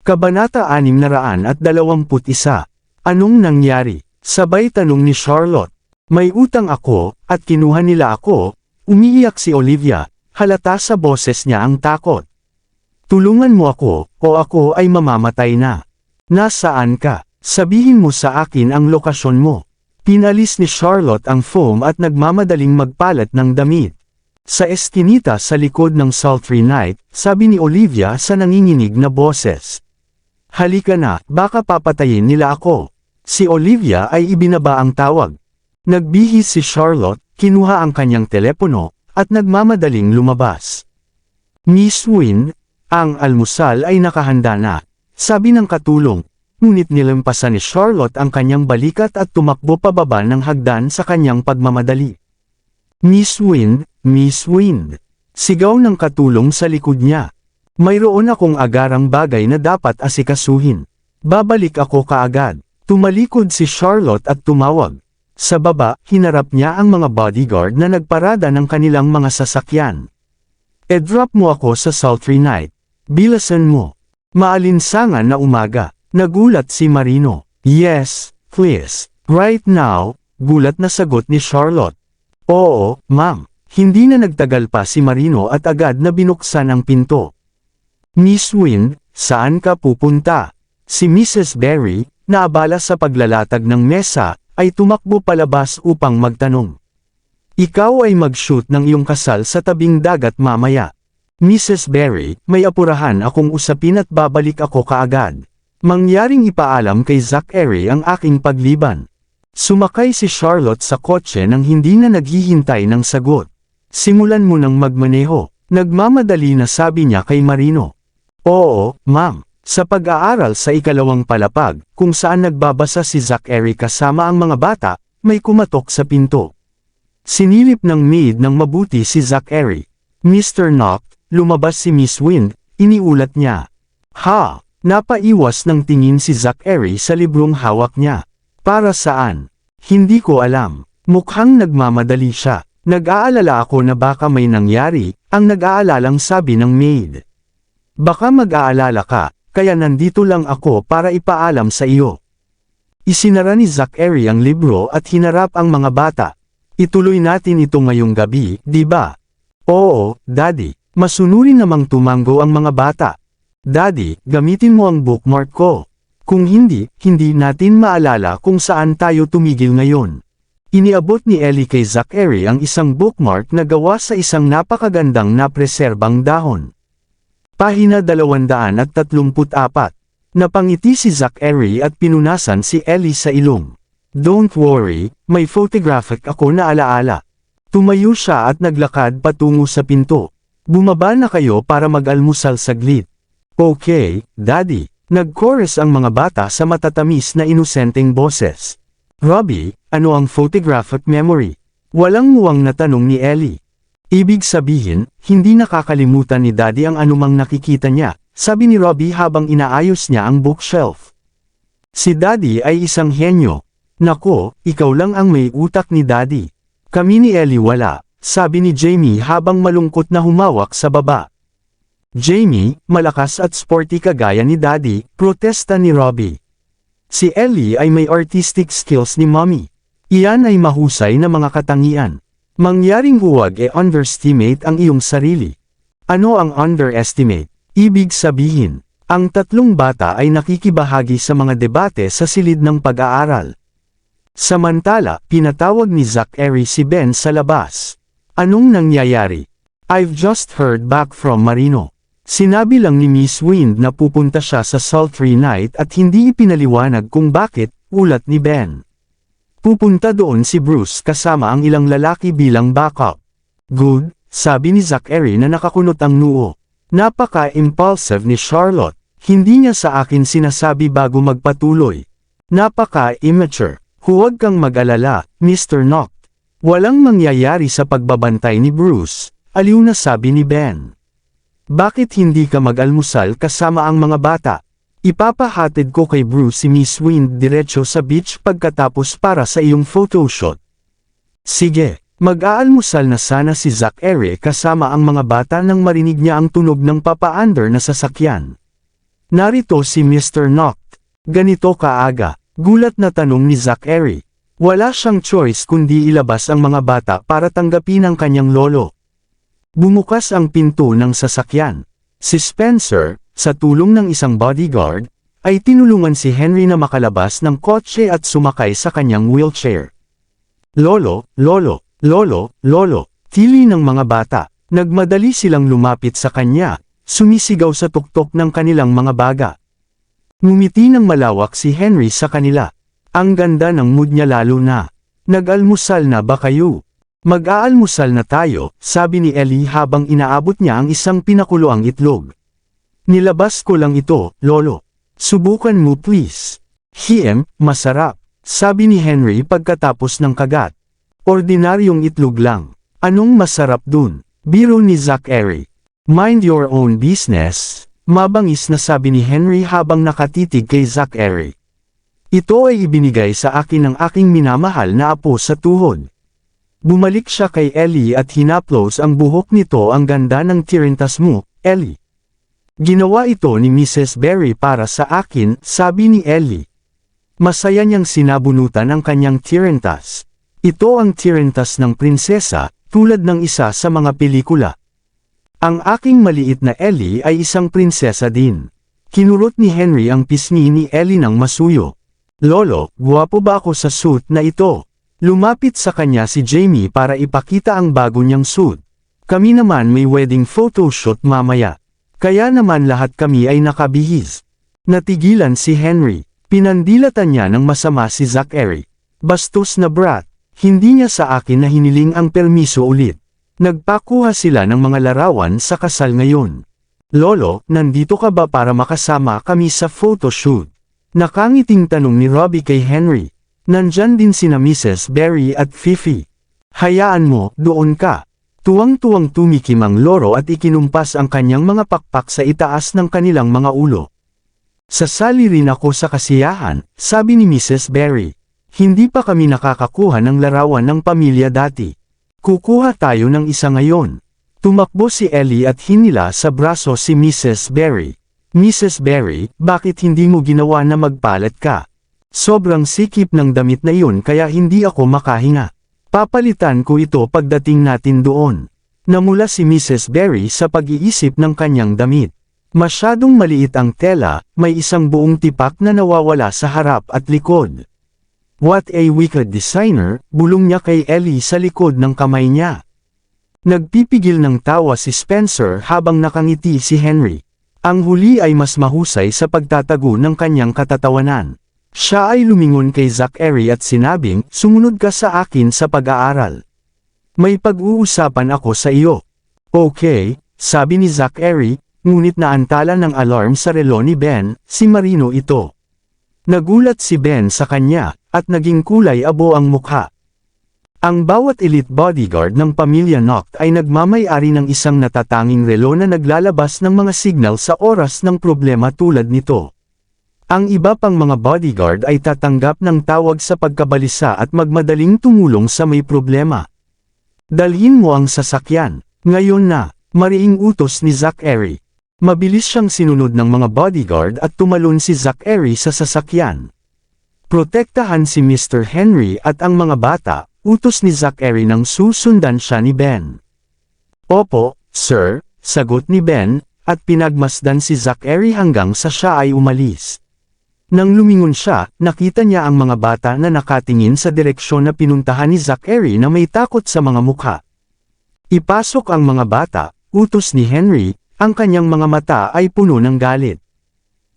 Kabanata 621. Anong nangyari? Sabay tanong ni Charlotte. May utang ako, at kinuha nila ako. Umiiyak si Olivia, halata sa boses niya ang takot. Tulungan mo ako, o ako ay mamamatay na. Nasaan ka? Sabihin mo sa akin ang lokasyon mo. Pinalis ni Charlotte ang foam at nagmamadaling magpalat ng damit. Sa eskinita sa likod ng sultry night, sabi ni Olivia sa nanginginig na boses. Halika na, baka papatayin nila ako. Si Olivia ay ibinaba ang tawag. Nagbihis si Charlotte, kinuha ang kanyang telepono, at nagmamadaling lumabas. Miss Wynne, ang almusal ay nakahanda na, sabi ng katulong, ngunit nilampasan ni Charlotte ang kanyang balikat at tumakbo pababa ng hagdan sa kanyang pagmamadali. Miss Wynne, sigaw ng katulong sa likod niya. Mayroon akong agarang bagay na dapat asikasuhin. Babalik ako kaagad. Tumalikod si Charlotte at tumawag. Sa baba, hinarap niya ang mga bodyguard na nagparada ng kanilang mga sasakyan. E-drop mo ako sa sultry night. Bilasan mo. Maalinsangan na umaga. Nagulat si Marino. Yes, please. Right now, gulat na sagot ni Charlotte. Oo, ma'am. Hindi na nagtagal pa si Marino at agad na binuksan ang pinto. Miss Wynne, saan ka pupunta? Si Mrs. Berry, naabala sa paglalatag ng mesa, ay tumakbo palabas upang magtanong. Ikaw ay mag-shoot ng iyong kasal sa tabing dagat mamaya. Mrs. Berry, may apurahan akong usapin at babalik ako kaagad. Mangyaring ipaalam kay Zachary ang aking pagliban. Sumakay si Charlotte sa kotse nang hindi na naghihintay ng sagot. Simulan mo nang magmaneho. Nagmamadali na sabi niya kay Marino. Oo, ma'am. Sa pag-aaral sa ikalawang palapag, kung saan nagbabasa si Zachary kasama ang mga bata, may kumatok sa pinto. Sinilip ng maid ng mabuti si Zachary. Mr. Knock, lumabas si Miss Wynne, iniulat niya. Ha! Napaiwas ng tingin si Zachary sa librong hawak niya. Para saan? Hindi ko alam. Mukhang nagmamadali siya. Nag-aalala ako na baka may nangyari, ang nag-aalalang sabi ng maid. Baka mag-aalala ka, kaya nandito lang ako para ipaalam sa iyo. Isinara ni Zachary ang libro at hinarap ang mga bata. Ituloy natin ito ngayong gabi, di ba? Oo, Daddy. Masunurin namang tumango ang mga bata. Daddy, gamitin mo ang bookmark ko. Kung hindi, hindi natin maalala kung saan tayo tumigil ngayon. Iniabot ni Ellie kay Zachary ang isang bookmark na gawa sa isang napakagandang napreserbang dahon. Pahina 234. Napangiti si Zachary at pinunasan si Ellie sa ilong. Don't worry, may photographic ako na alaala. Tumayo siya at naglakad patungo sa pinto. Bumaba na kayo para mag-almusal saglit. Okay, Daddy. Nag-chorus ang mga bata sa matatamis na inosenteng boses. Robbie, ano ang photographic memory? Walang muwang na tanong ni Ellie. Ibig sabihin, hindi nakakalimutan ni Daddy ang anumang nakikita niya, sabi ni Robbie habang inaayos niya ang bookshelf. Si Daddy ay isang henyo. Nako, ikaw lang ang may utak ni Daddy. Kami ni Ellie wala, sabi ni Jamie habang malungkot na humawak sa baba. Jamie, malakas at sporty kagaya ni Daddy, protesta ni Robbie. Si Ellie ay may artistic skills ni Mommy. Iyan ay mahusay na mga katangian. Mangyaring huwag underestimate ang iyong sarili. Ano ang underestimate? Ibig sabihin, ang tatlong bata ay nakikibahagi sa mga debate sa silid ng pag-aaral. Samantala, pinatawag ni Zachary si Ben sa labas. Anong nangyayari? I've just heard back from Marino. Sinabi lang ni Miss Wynne na pupunta siya sa sultry night at hindi ipinaliwanag kung bakit, ulat ni Ben. Pupunta doon si Bruce kasama ang ilang lalaki bilang backup. Good, sabi ni Zachary na nakakunot ang noo. Napaka-impulsive ni Charlotte. Hindi niya sa akin sinasabi bago magpatuloy. Napaka-immature. Huwag kang mag-alala, Mr. Knock. Walang mangyayari sa pagbabantay ni Bruce, aliw na sabi ni Ben. Bakit hindi ka mag-almusal kasama ang mga bata? Ipapahatid ko kay Bruce si Miss Wynne diretso sa beach pagkatapos para sa iyong photoshoot. Sige, mag-aalmusal na sana si Zachary kasama ang mga bata nang marinig niya ang tunog ng papa-under na sasakyan. Narito si Mr. Noct. Ganito kaaga. Gulat na tanong ni Zachary. Wala siyang choice kundi ilabas ang mga bata para tanggapin ang kanyang lolo. Bumukas ang pinto ng sasakyan. Si Spencer, sa tulong ng isang bodyguard, ay tinulungan si Henry na makalabas ng kotse at sumakay sa kanyang wheelchair. Lolo, lolo, lolo, lolo, tili ng mga bata. Nagmadali silang lumapit sa kanya, sumisigaw sa tuktok ng kanilang mga baga. Ngumiti ng malawak si Henry sa kanila. Ang ganda ng mood niya lalo na. Nag-almusal na ba kayo? Mag-aalmusal na tayo, sabi ni Ellie habang inaabot niya ang isang pinakuloang itlog. Nilabas ko lang ito, lolo. Subukan mo please. Masarap, sabi ni Henry pagkatapos ng kagat. Ordinaryong itlog lang. Anong masarap dun? Biro ni Zachary. Mind your own business, mabangis na sabi ni Henry habang nakatitig kay Zachary. Ito ay ibinigay sa akin ng aking minamahal na apo sa tuhod. Bumalik siya kay Ellie at hinaplos ang buhok nito. Ang ganda ng tirintas mo, Ellie. Ginawa ito ni Mrs. Berry para sa akin, sabi ni Ellie. Masaya niyang sinabunutan ang kanyang tirintas. Ito ang tirintas ng prinsesa, tulad ng isa sa mga pelikula. Ang aking maliit na Ellie ay isang prinsesa din. Kinurot ni Henry ang pisngi ni Ellie ng masuyo. Lolo, guwapo ba ako sa suit na ito? Lumapit sa kanya si Jamie para ipakita ang bago niyang suit. Kami naman may wedding photoshoot mamaya. Kaya naman lahat kami ay nakabihis. Natigilan si Henry. Pinandilatan niya ng masama si Zachary. Bastos na brat. Hindi niya sa akin na hiniling ang permiso ulit. Nagpakuha sila ng mga larawan sa kasal ngayon. Lolo, nandito ka ba para makasama kami sa photoshoot? Nakangiting tanong ni Robbie kay Henry. Nandyan din sina Mrs. Berry at Fifi. Hayaan mo, doon ka. Tuwang-tuwang tumikim ang loro at ikinumpas ang kanyang mga pakpak sa itaas ng kanilang mga ulo. Sasali rin ako sa kasiyahan, sabi ni Mrs. Berry. Hindi pa kami nakakakuha ng larawan ng pamilya dati. Kukuha tayo ng isa ngayon. Tumakbo si Ellie at hinila sa braso si Mrs. Berry. Mrs. Berry, bakit hindi mo ginawa na magpalat ka? Sobrang sikip ng damit na yun kaya hindi ako makahinga. Papalitan ko ito pagdating natin doon. Namula si Mrs. Berry sa pag-iisip ng kanyang damit. Masyadong maliit ang tela, may isang buong tipak na nawawala sa harap at likod. What a wicked designer, bulong niya kay Ellie sa likod ng kamay niya. Nagpipigil ng tawa si Spencer habang nakangiti si Henry. Ang huli ay mas mahusay sa pagtatago ng kanyang katatawanan. Siya ay lumingon kay Zachary at sinabing, sumunod ka sa akin sa pag-aaral. May pag-uusapan ako sa iyo. Okay, sabi ni Zachary, ngunit naantala ng alarm sa relo ni Ben, si Marino ito. Nagulat si Ben sa kanya, at naging kulay abo ang mukha. Ang bawat elite bodyguard ng pamilya Noct ay nagmamay-ari ng isang natatanging relo na naglalabas ng mga signal sa oras ng problema tulad nito. Ang iba pang mga bodyguard ay tatanggap ng tawag sa pagkabalisa at magmadaling tumulong sa may problema. Dalhin mo ang sasakyan. Ngayon na, mariing utos ni Zachary. Mabilis siyang sinunod ng mga bodyguard at tumalon si Zachary sa sasakyan. Protektahan si Mr. Henry at ang mga bata, utos ni Zachary nang susundan siya ni Ben. Opo, sir, sagot ni Ben, at pinagmasdan si Zachary hanggang sa siya ay umalis. Nang lumingon siya, nakita niya ang mga bata na nakatingin sa direksyon na pinuntahan ni Zachary na may takot sa mga mukha. Ipasok ang mga bata, utos ni Henry, ang kanyang mga mata ay puno ng galit.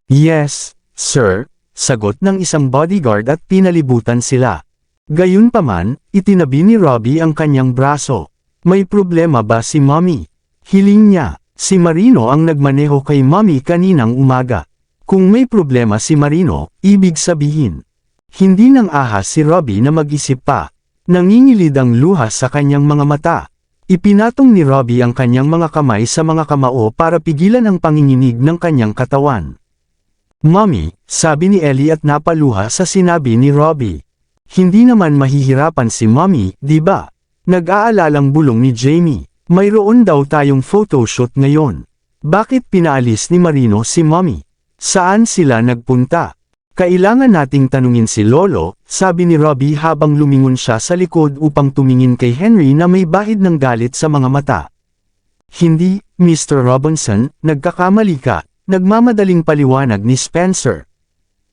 Yes, sir, sagot ng isang bodyguard at pinalibutan sila. Gayunpaman, itinabi ni Robbie ang kanyang braso. May problema ba si Mommy? Hiling niya, si Marino ang nagmaneho kay Mommy kaninang umaga. Kung may problema si Marino, ibig sabihin. Hindi nang ahas si Robbie na mag-isip pa. Nangingilid ang luha sa kanyang mga mata. Ipinatong ni Robbie ang kanyang mga kamay sa mga kamao para pigilan ang panginginig ng kanyang katawan. Mommy, sabi ni Ellie at napaluha sa sinabi ni Robbie. Hindi naman mahihirapan si Mommy, di ba? Nag-aalalang bulong ni Jamie. Mayroon daw tayong photoshoot ngayon. Bakit pinaalis ni Marino si Mommy? Saan sila nagpunta? Kailangan nating tanungin si Lolo, sabi ni Robbie habang lumingon siya sa likod upang tumingin kay Henry na may bahid ng galit sa mga mata. Hindi, Mr. Robinson, nagkakamali ka, nagmamadaling paliwanag ni Spencer.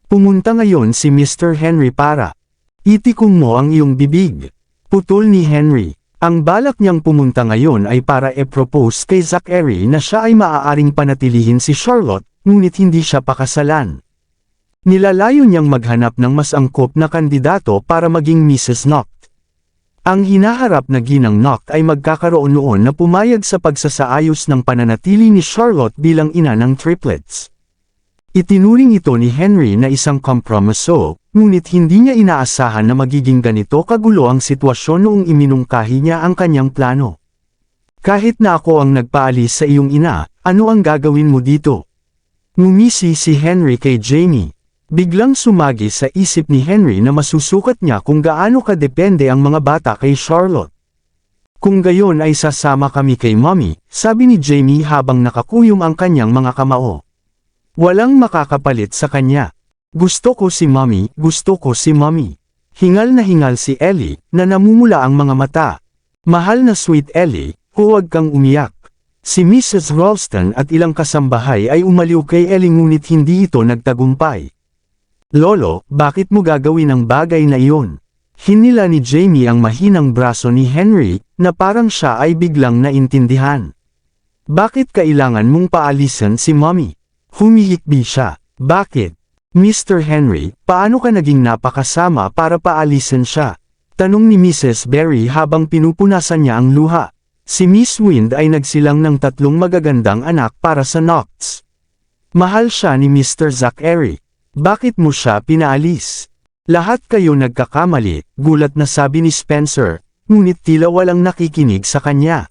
Pumunta ngayon si Mr. Henry para itikong mo ang iyong bibig. Putol ni Henry. Ang balak niyang pumunta ngayon ay para e-propose kay Zachary na siya ay maaaring panatilihin si Charlotte, ngunit hindi siya pakasalan. Nilalayo niyang maghanap ng mas angkop na kandidato para maging Mrs. Knox. Ang hinaharap na ginang Knox ay magkakaroon noon na pumayag sa pagsasaayos ng pananatili ni Charlotte bilang ina ng triplets. Itinuring ito ni Henry na isang kompromiso, ngunit hindi niya inaasahan na magiging ganito kagulo ang sitwasyon noong iminungkahi niya ang kanyang plano. Kahit na ako ang nagpaalis sa iyong ina, ano ang gagawin mo dito? Ngumisi si Henry kay Jamie. Biglang sumagi sa isip ni Henry na masusukat niya kung gaano kadepende ang mga bata kay Charlotte. Kung gayon ay sasama kami kay Mommy, sabi ni Jamie habang nakakuyom ang kanyang mga kamao. Walang makakapalit sa kanya. Gusto ko si Mommy, gusto ko si Mommy. Hingal na hingal si Ellie, na namumula ang mga mata. Mahal na sweet Ellie, huwag kang umiyak. Si Mrs. Ralston at ilang kasambahay ay umaliw kay Ellie ngunit hindi ito nagtagumpay. Lolo, bakit mo gagawin ang bagay na iyon? Hinila ni Jamie ang mahinang braso ni Henry, na parang siya ay biglang naintindihan. Bakit kailangan mong paalisan si Mommy? Humihikbi siya. Bakit? Mr. Henry, paano ka naging napakasama para paalisan siya? Tanong ni Mrs. Berry habang pinupunasan niya ang luha. Si Miss Wind ay nagsilang ng 3 magagandang anak para sa Knox. Mahal siya ni Mr. Zachary. Bakit mo siya pinaalis? Lahat kayo nagkakamali, gulat na sabi ni Spencer, ngunit tila walang nakikinig sa kanya.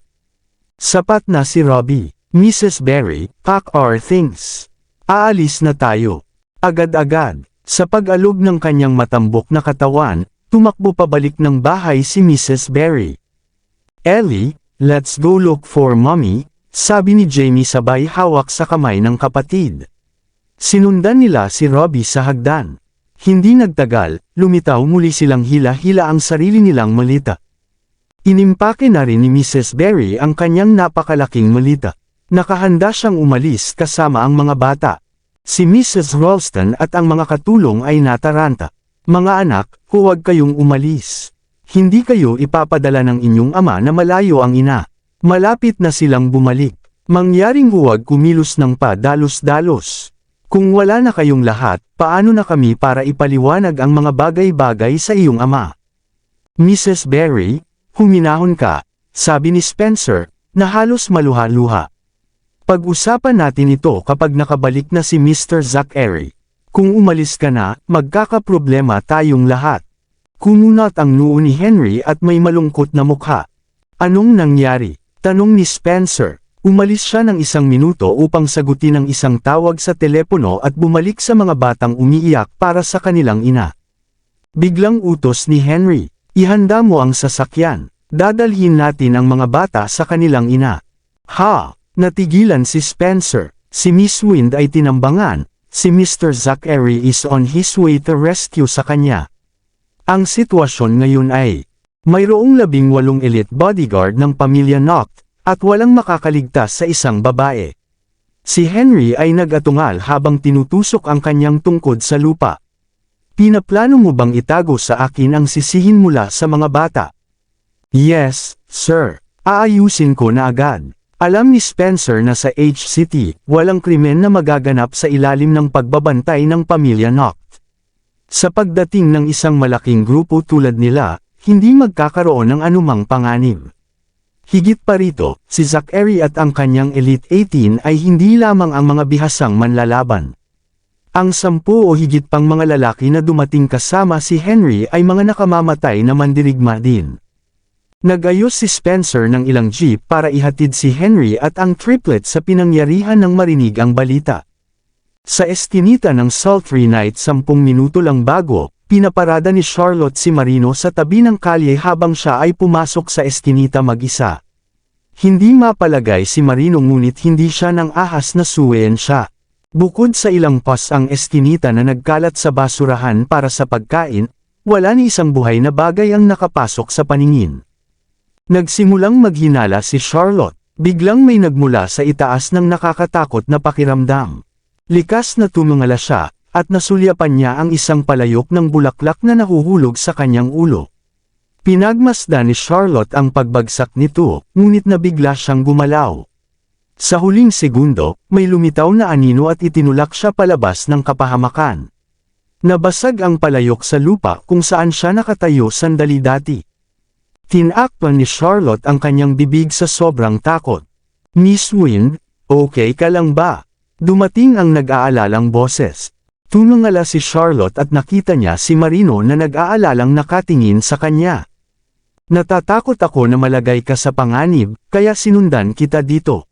Sapat na si Robbie. Mrs. Berry, pack our things. Aalis na tayo. Agad-agad, sa pag-alog ng kanyang matambok na katawan, tumakbo pabalik ng bahay si Mrs. Berry. Ellie, let's go look for Mommy, sabi ni Jamie sabay hawak sa kamay ng kapatid. Sinundan nila si Robbie sa hagdan. Hindi nagtagal, lumitaw muli silang hila-hila ang sarili nilang malita. Inimpake na rin ni Mrs. Berry ang kanyang napakalaking malita. Nakahanda siyang umalis kasama ang mga bata. Si Mrs. Ralston at ang mga katulong ay nataranta. Mga anak, huwag kayong umalis. Hindi kayo ipapadala ng inyong ama na malayo ang ina. Malapit na silang bumalik. Mangyaring huwag kumilos ng padalos-dalos. Kung wala na kayong lahat, paano na kami para ipaliwanag ang mga bagay-bagay sa iyong ama? Mrs. Berry, huminahon ka, sabi ni Spencer, na halos maluha-luha. Pag-usapan natin ito kapag nakabalik na si Mr. Zachary. Kung umalis ka na, magkakaproblema tayong lahat. Kumunat ang noo ni Henry at may malungkot na mukha. Anong nangyari? Tanong ni Spencer. Umalis siya ng 1 minuto upang sagutin ang isang tawag sa telepono at bumalik sa mga batang umiiyak para sa kanilang ina. Biglang utos ni Henry, ihanda mo ang sasakyan. Dadalhin natin ang mga bata sa kanilang ina. Ha! Natigilan si Spencer. Si Miss Wind ay tinambangan. Si Mr. Zachary is on his way to rescue sa kanya. Ang sitwasyon ngayon ay, mayroong 18 elite bodyguard ng pamilya Knox, at walang makakaligtas sa isang babae. Si Henry ay nag-atungal habang tinutusok ang kanyang tungkod sa lupa. Pinaplano mo bang itago sa akin ang sisihin mula sa mga bata? Yes, sir. Aayusin ko na agad. Alam ni Spencer na sa H-City, walang krimen na magaganap sa ilalim ng pagbabantay ng pamilya Knox. Sa pagdating ng isang malaking grupo tulad nila, hindi magkakaroon ng anumang panganib. Higit pa rito, si Zachary at ang kanyang Elite 18 ay hindi lamang ang mga bihasang manlalaban. Ang 10 o higit pang mga lalaki na dumating kasama si Henry ay mga nakamamatay na mandirigma din. Nag-ayos si Spencer ng ilang jeep para ihatid si Henry at ang triplet sa pinangyarihan ng marinig ang balita. Sa eskinita ng Sultry Night 10 minuto lang bago, pinaparada ni Charlotte si Marino sa tabi ng kalye habang siya ay pumasok sa eskinita mag-isa. Hindi mapalagay si Marino ngunit hindi siya nang ahas na suwayan siya. Bukod sa ilang pas ang eskinita na nagkalat sa basurahan para sa pagkain, wala ni isang buhay na bagay ang nakapasok sa paningin. Nagsimulang maghinala si Charlotte, biglang may nagmula sa itaas ng nakakatakot na pakiramdam. Likas na tumingala siya, at nasulyapan niya ang isang palayok ng bulaklak na nahuhulog sa kanyang ulo. Pinagmasdan ni Charlotte ang pagbagsak nito, ngunit nabigla siyang gumalaw. Sa huling segundo, may lumitaw na anino at itinulak siya palabas ng kapahamakan. Nabasag ang palayok sa lupa kung saan siya nakatayo sandali dati. Tinakpan ni Charlotte ang kanyang bibig sa sobrang takot. "Miss Wind, okay ka lang ba?" Dumating ang nag-aalalang boses. Tumingala si Charlotte at nakita niya si Marino na nag-aalalang nakatingin sa kanya. "Natatakot ako na malagay ka sa panganib, kaya sinundan kita dito."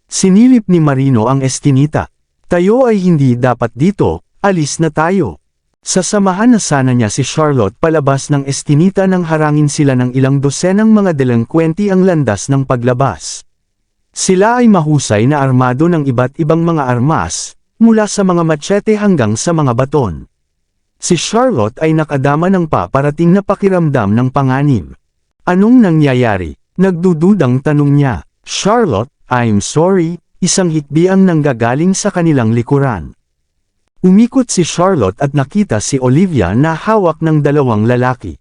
Sinilip ni Marino ang eskinita. "Tayo ay hindi dapat dito, alis na tayo." Sasamahan na sana niya si Charlotte palabas ng eskinita nang harangin sila ng ilang dosenang mga delinkwente ang landas ng paglabas. Sila ay mahusay na armado ng iba't ibang mga armas, mula sa mga machete hanggang sa mga baton. Si Charlotte ay nakadama ng paparating na pakiramdam ng panganib. "Anong nangyayari?" Nagdududang tanong niya. "Charlotte, I'm sorry," isang hikbi ang nanggagaling sa kanilang likuran. Umikot si Charlotte at nakita si Olivia na hawak ng dalawang lalaki.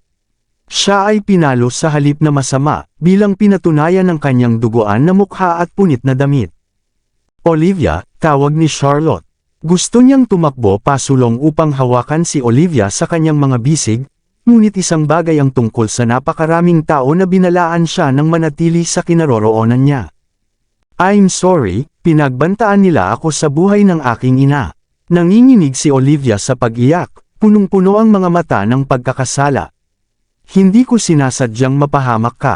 Siya ay pinalo sa halip na masama, bilang pinatunayan ng kanyang duguan na mukha at punit na damit. "Olivia," tawag ni Charlotte. Gusto niyang tumakbo pasulong upang hawakan si Olivia sa kanyang mga bisig, ngunit isang bagay ang tungkol sa napakaraming tao na binalaan siya ng manatili sa kinaroroonan niya. "I'm sorry, pinagbantaan nila ako sa buhay ng aking ina." Nanginginig si Olivia sa pag-iyak, punong-puno ang mga mata ng pagkakasala. "Hindi ko sinasadyang mapahamak ka.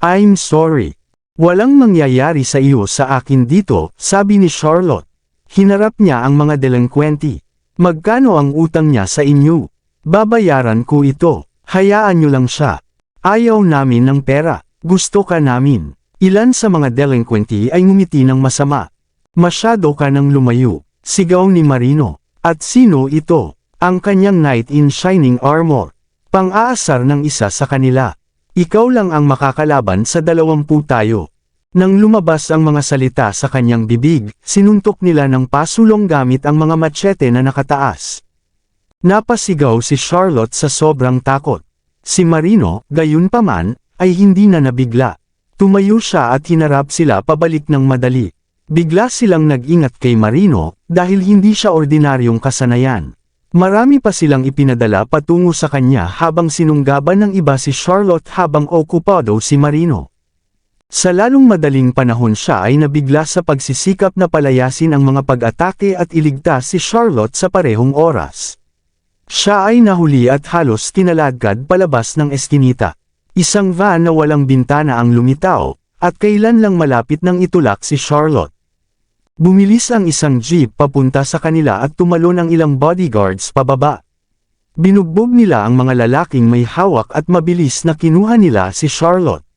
I'm sorry. Walang mangyayari sa iyo sa akin dito," sabi ni Charlotte. Hinarap niya ang mga delinkwente. "Magkano ang utang niya sa inyo? Babayaran ko ito. Hayaan niyo lang siya. Ayaw namin ng pera. Gusto ka namin." Ilan sa mga delinkwente ay ngumiti ng masama. "Masyado ka nang lumayo," sigaw ni Marino. "At sino ito?" "Ang kanyang knight in shining armor. Pang-aasar ng isa sa kanila. Ikaw lang ang makakalaban sa 20 tayo." Nang lumabas ang mga salita sa kanyang bibig, sinuntok nila ng pasulong gamit ang mga machete na nakataas. Napasigaw si Charlotte sa sobrang takot. Si Marino, gayunpaman, ay hindi na nabigla. Tumayo siya at hinarap sila pabalik ng madali. Bigla silang nag-ingat kay Marino, dahil hindi siya ordinaryong kasanayan. Marami pa silang ipinadala patungo sa kanya habang sinunggaban ng iba si Charlotte habang okupado si Marino. Sa lalong madaling panahon siya ay nabigla sa pagsisikap na palayasin ang mga pag-atake at iligtas si Charlotte sa parehong oras. Siya ay nahuli at halos kinaladkad palabas ng eskinita. Isang van na walang bintana ang lumitaw, at kailan lang malapit nang itulak si Charlotte. Bumilis ang isang jeep papunta sa kanila at tumalon ang ilang bodyguards pababa. Binugbog nila ang mga lalaking may hawak at mabilis na kinuha nila si Charlotte.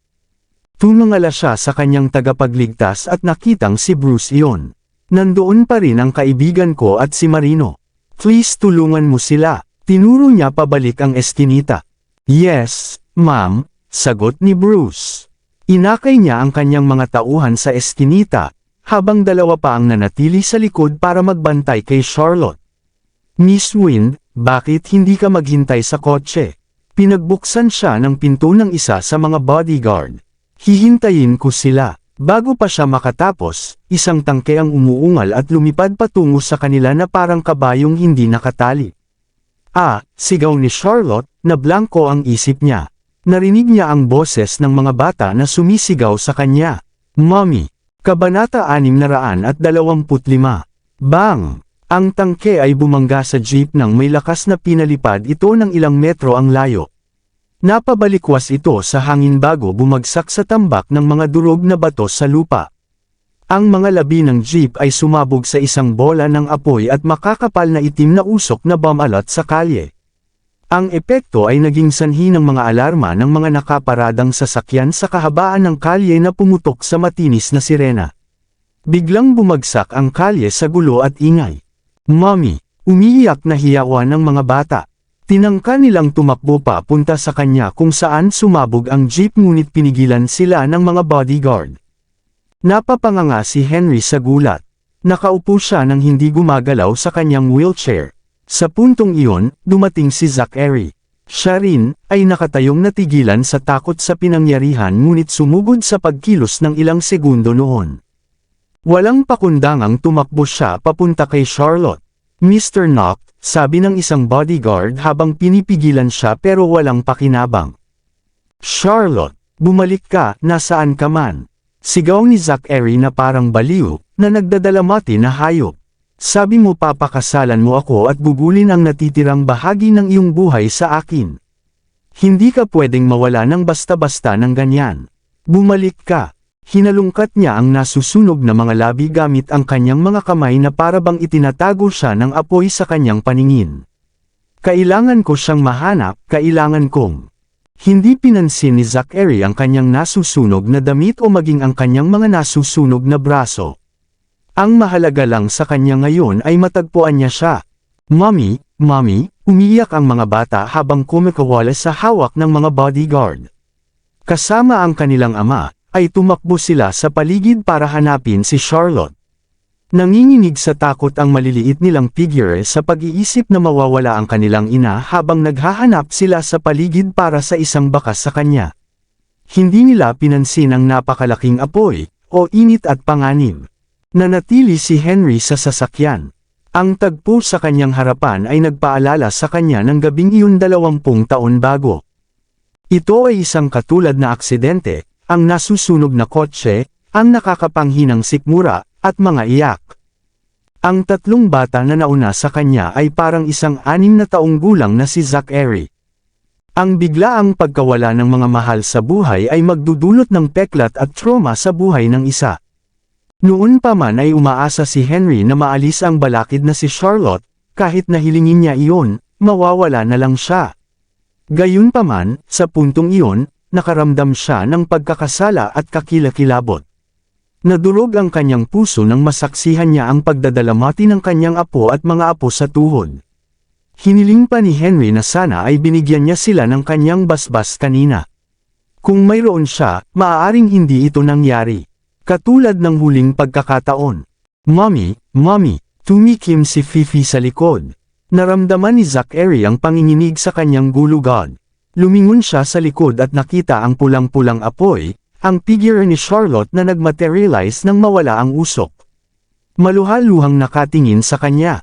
Tumingala siya sa kanyang tagapagligtas at nakitang si Bruce iyon. "Nandoon pa rin ang kaibigan ko at si Marino. Please tulungan mo sila." Tinuro niya pabalik ang eskinita. "Yes, ma'am," sagot ni Bruce. Inakay niya ang kanyang mga tauhan sa eskinita, habang dalawa pa ang nanatili sa likod para magbantay kay Charlotte. "Miss Wind, bakit hindi ka maghintay sa kotse?" Pinagbuksan siya ng pinto ng isa sa mga bodyguard. "Hihintayin ko sila." Bago pa siya makatapos, isang tangke ang umuungal at lumipad patungo sa kanila na parang kabayong hindi nakatali. Sigaw ni Charlotte, na blanko ang isip niya. Narinig niya ang boses ng mga bata na sumisigaw sa kanya. "Mommy!" Kabanata 625. Bang! Ang tangke ay bumangga sa jeep nang may lakas na pinalipad ito ng ilang metro ang layo. Napabalikwas ito sa hangin bago bumagsak sa tambak ng mga durog na bato sa lupa. Ang mga labi ng jeep ay sumabog sa isang bola ng apoy at makakapal na itim na usok na bumalot sa kalye. Ang epekto ay naging sanhi ng mga alarma ng mga nakaparadang sasakyan sa kahabaan ng kalye na pumutok sa matinis na sirena. Biglang bumagsak ang kalye sa gulo at ingay. Mommy! Umiiyak na hiyawan ng mga bata. Tinangka nilang tumakbo papunta sa kanya kung saan sumabog ang jeep ngunit pinigilan sila ng mga bodyguard. Napapanganga si Henry sa gulat. Nakaupo siya nang hindi gumagalaw sa kanyang wheelchair. Sa puntong iyon, dumating si Zachary. Siya rin, ay nakatayong natigilan sa takot sa pinangyarihan ngunit sumugod sa pagkilos ng ilang segundo noon. Walang pakundangang tumakbo siya papunta kay Charlotte. Mr. Knock, sabi ng isang bodyguard habang pinipigilan siya pero walang pakinabang. Charlotte, bumalik ka, nasaan ka man? Sigaw ni Zachary na parang baliw, na nagdadalamati na hayop. Sabi mo papakasalan mo ako at bubulin ang natitirang bahagi ng iyong buhay sa akin. Hindi ka pwedeng mawala ng basta-basta ng ganyan. Bumalik ka. Hinalungkat niya ang nasusunog na mga labi gamit ang kanyang mga kamay na parabang itinatago siya ng apoy sa kanyang paningin. Kailangan ko siyang mahanap, kailangan kong. Hindi pinansin ni Zachary ang kanyang nasusunog na damit o maging ang kanyang mga nasusunog na braso. Ang mahalaga lang sa kanya ngayon ay matagpuan niya siya. Mommy, Mommy, umiiyak ang mga bata habang kumikawala sa hawak ng mga bodyguard. Kasama ang kanilang ama, ay tumakbo sila sa paligid para hanapin si Charlotte. Nanginginig sa takot ang maliliit nilang figure sa pag-iisip na mawawala ang kanilang ina habang naghahanap sila sa paligid para sa isang bakas sa kanya. Hindi nila pinansin ang napakalaking apoy, o init at panganib. Nanatili si Henry sa sasakyan. Ang tagpo sa kanyang harapan ay nagpaalala sa kanya ng gabing iyon 20 taon bago. Ito ay isang katulad na aksidente, ang nasusunog na kotse, ang nakakapanghinang sikmura, at mga iyak. Ang tatlong bata na nauna sa kanya ay parang isang 6 na taong gulang na si Zachary. Ang biglaang pagkawala ng mga mahal sa buhay ay magdudulot ng peklat at trauma sa buhay ng isa. Noon pa man ay umaasa si Henry na maalis ang balakid na si Charlotte, kahit na hilingin niya iyon, mawawala na lang siya. Gayunpaman, sa puntong iyon, nakaramdam siya ng pagkakasala at kakilakilabot. Nadurog ang kanyang puso nang masaksihan niya ang pagdadalamati ng kanyang apo at mga apo sa tuhod. Hiniling pa ni Henry na sana ay binigyan niya sila ng kanyang basbas kanina. Kung mayroon siya, maaaring hindi ito nangyari. Katulad ng huling pagkakataon. Mommy, Mommy, tumikim si Fifi sa likod. Naramdaman ni Zachary ang panginginig sa kanyang gulugod. Lumingon siya sa likod at nakita ang pulang-pulang apoy, ang figure ni Charlotte na nagmaterialize nang mawala ang usok. Maluhaluhang nakatingin sa kanya.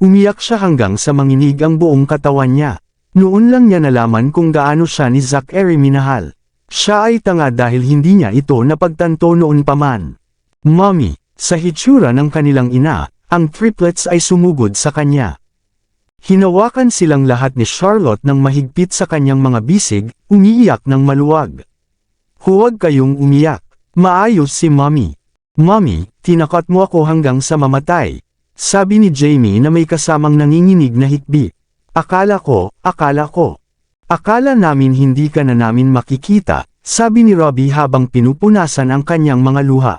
Umiyak siya hanggang sa manginig ang buong katawan niya. Noon lang niya nalaman kung gaano siya ni Zachary minahal. Siya ay tanga dahil hindi niya ito napagtanto noon pa man. Mommy, sa hitsura ng kanilang ina, ang triplets ay sumugod sa kanya. Hinawakan silang lahat ni Charlotte ng mahigpit sa kanyang mga bisig, umiiyak ng maluwag. Huwag kayong umiyak. Maayos si Mommy. Mommy, tinakot mo ako hanggang sa mamatay. Sabi ni Jamie na may kasamang nanginginig na hikbi. Akala ko. Akala namin hindi ka na namin makikita, sabi ni Robbie habang pinupunasan ang kanyang mga luha.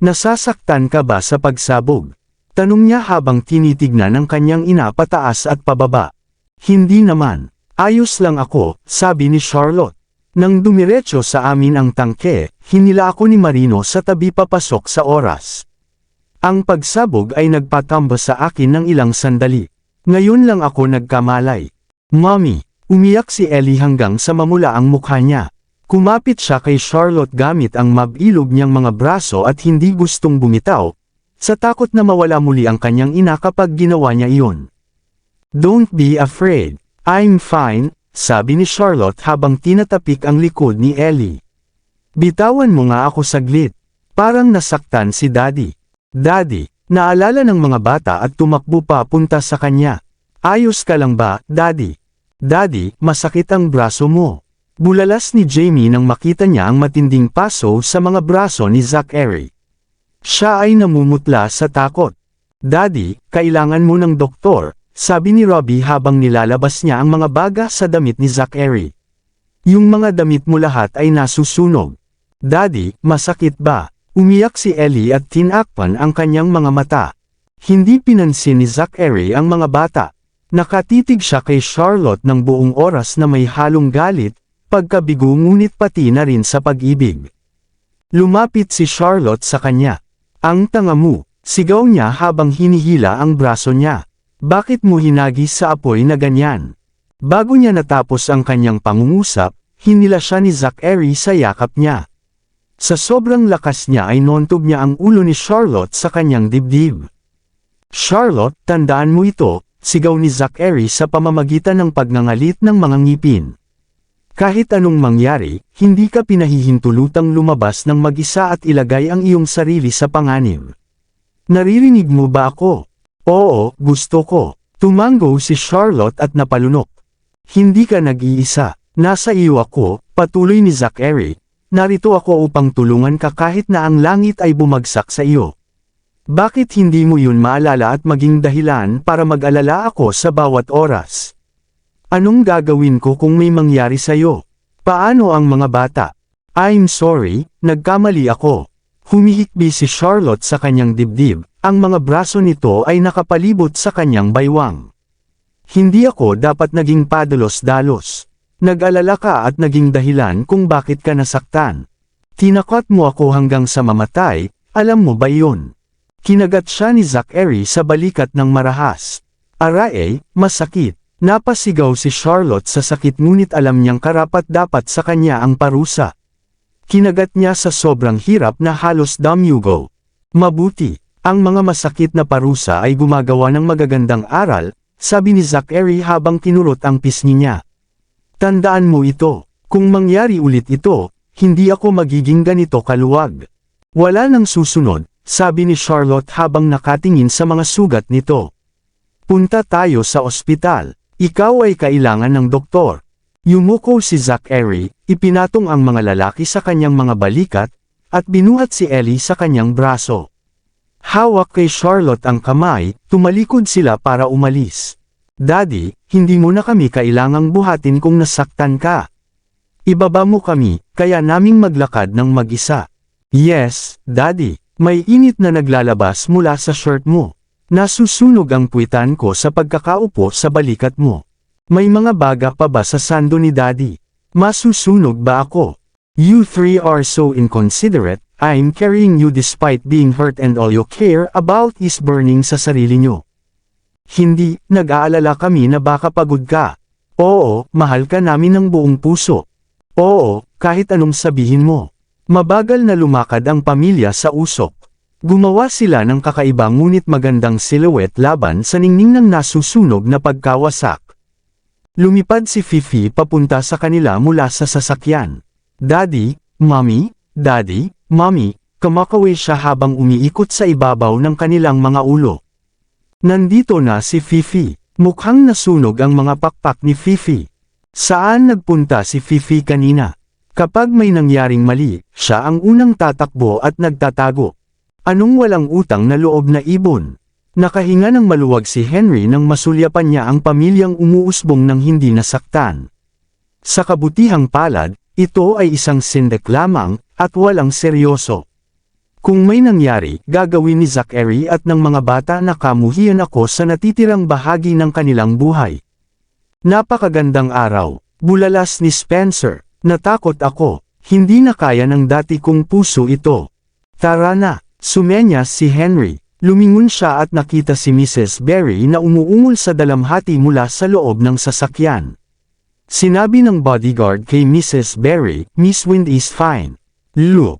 Nasasaktan ka ba sa pagsabog? Tanong niya habang tinitignan ang kanyang ina pataas at pababa. Hindi naman. Ayos lang ako, sabi ni Charlotte. Nang dumiretso sa amin ang tangke, hinila ako ni Marino sa tabi papasok sa oras. Ang pagsabog ay nagpatamba sa akin ng ilang sandali. Ngayon lang ako nagkamalay. Mommy, umiyak si Ellie hanggang sa mamula ang mukha niya. Kumapit siya kay Charlotte gamit ang mabilog niyang mga braso at hindi gustong bumitaw, sa takot na mawala muli ang kanyang ina kapag ginawa niya iyon. Don't be afraid. I'm fine, sabi ni Charlotte habang tinatapik ang likod ni Ellie. Bitawan mo nga ako saglit. Parang nasaktan si Daddy. Daddy, naalala ng mga bata at tumakbo pa punta sa kanya. Ayos ka lang ba, Daddy? Daddy, masakit ang braso mo. Bulalas ni Jamie nang makita niya ang matinding paso sa mga braso ni Zachary. Siya ay namumutla sa takot. Daddy, kailangan mo ng doktor, sabi ni Robbie habang nilalabas niya ang mga baga sa damit ni Zachary. Yung mga damit mo lahat ay nasusunog. Daddy, masakit ba? Umiyak si Ellie at tinakpan ang kanyang mga mata. Hindi pinansin ni Zachary ang mga bata. Nakatitig siya kay Charlotte ng buong oras na may halong galit, pagkabigo ngunit pati na rin sa pag-ibig. Lumapit si Charlotte sa kanya. Ang tanga mo, sigaw niya habang hinihila ang braso niya. Bakit mo hinagis sa apoy na ganyan? Bago niya natapos ang kanyang pangungusap, hinila siya ni Zachary sa yakap niya. Sa sobrang lakas niya ay nontog niya ang ulo ni Charlotte sa kanyang dibdib. Charlotte, tandaan mo ito, sigaw ni Zachary sa pamamagitan ng pagngangalit ng mga ngipin. Kahit anong mangyari, hindi ka pinahihintulutang lumabas ng mag-isa at ilagay ang iyong sarili sa panganib. Naririnig mo ba ako? Oo, gusto ko. Tumango si Charlotte at napalunok. Hindi ka nag-iisa. Nasa iyo ako, patuloy ni Zachary. Narito ako upang tulungan ka kahit na ang langit ay bumagsak sa iyo. Bakit hindi mo yun maalala at maging dahilan para mag-alala ako sa bawat oras? Anong gagawin ko kung may mangyari sa'yo? Paano ang mga bata? I'm sorry, nagkamali ako. Humihikbi si Charlotte sa kanyang dibdib, ang mga braso nito ay nakapalibot sa kanyang baywang. Hindi ako dapat naging padalos-dalos. Nag-alala ka at naging dahilan kung bakit ka nasaktan. Tinakot mo ako hanggang sa mamatay, alam mo ba yun? Kinagat siya ni Zachary sa balikat ng marahas. Aray, masakit. Napasigaw si Charlotte sa sakit ngunit alam niyang karapat-dapat sa kanya ang parusa. Kinagat niya sa sobrang hirap na halos damyugo. Mabuti, ang mga masakit na parusa ay gumagawa ng magagandang aral, sabi ni Zachary habang kinurot ang pisngi niya. Tandaan mo ito, kung mangyari ulit ito, hindi ako magiging ganito kaluwag. Wala nang susunod, sabi ni Charlotte habang nakatingin sa mga sugat nito. Punta tayo sa ospital. Ikaw ay kailangan ng doktor. Yumuko si Zachary, ipinatong ang mga lalaki sa kanyang mga balikat, at binuhat si Ellie sa kanyang braso. Hawak kay Charlotte ang kamay, tumalikod sila para umalis. Daddy, hindi mo na kami kailangang buhatin kung nasaktan ka. Ibaba mo kami, kaya naming maglakad ng mag-isa. Yes, Daddy, may init na naglalabas mula sa shirt mo. Nasusunog ang puwitan ko sa pagkakaupo sa balikat mo. May mga baga pa ba sa sando ni Daddy? Masusunog ba ako? You three are so inconsiderate, I'm carrying you despite being hurt and all you care about is burning sa sarili nyo. Hindi, nag-aalala kami na baka pagod ka. Oo, mahal ka namin ng buong puso. Oo, kahit anong sabihin mo. Mabagal na lumakad ang pamilya sa usok. Gumawa sila ng kakaiba ngunit magandang silhouette laban sa ningning ng nasusunog na pagkawasak. Lumipad si Fifi papunta sa kanila mula sa sasakyan. Daddy, Mommy, Daddy, Mommy, kumakaway siya habang umiikot sa ibabaw ng kanilang mga ulo. Nandito na si Fifi. Mukhang nasunog ang mga pakpak ni Fifi. Saan nagpunta si Fifi kanina? Kapag may nangyaring mali, siya ang unang tatakbo at nagtatago. Anong walang utang na loob na ibon? Nakahinga ng maluwag si Henry nang masulyapan niya ang pamilyang umuusbong ng hindi nasaktan. Sa kabutihang palad, ito ay isang sindek lamang, at walang seryoso. Kung may nangyari, gagawin ni Zachary at ng mga bata na kamuhian ako sa natitirang bahagi ng kanilang buhay. Napakagandang araw, bulalas ni Spencer. Natakot ako, hindi na kaya ng dati kong puso ito. Tara na. Sumenyas si Henry. Lumingon siya at nakita si Mrs. Berry na umuungol sa dalamhati mula sa loob ng sasakyan. Sinabi ng bodyguard kay Mrs. Berry, Miss Wind is fine. Look.